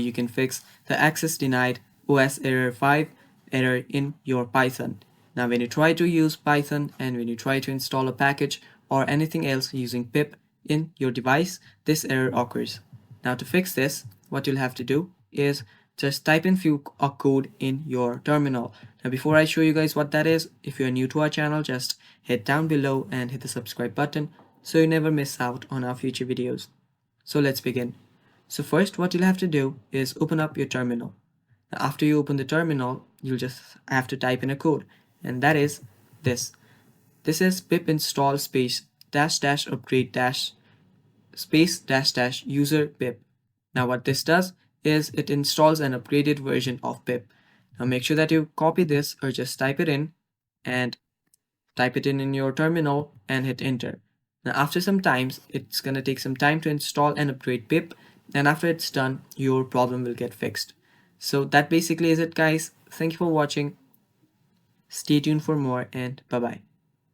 you can fix the access denied OSError 5 error in your Python. Now when you try to use Python and when you try to install a package or anything else using pip in your device, this error occurs. Now to fix this, what you'll have to do is just type in few code in your terminal. Now before I show you guys what that is, if you're new to our channel, just hit down below and hit the subscribe button so you never miss out on our future videos. So let's begin. So first what you'll have to do is open up your terminal. Now after you open the terminal, you'll just have to type in a code, and that is this. This is pip install space dash dash upgrade dash space dash dash user pip. Now what this does is it installs an upgraded version of pip. Now make sure that you copy this or just type it in and type it in your terminal and hit enter. Now after some times, it's gonna take some time to install and upgrade pip, and after it's done, your problem will get fixed. So that basically is it, guys. Thank you for watching. Stay tuned for more, and bye bye.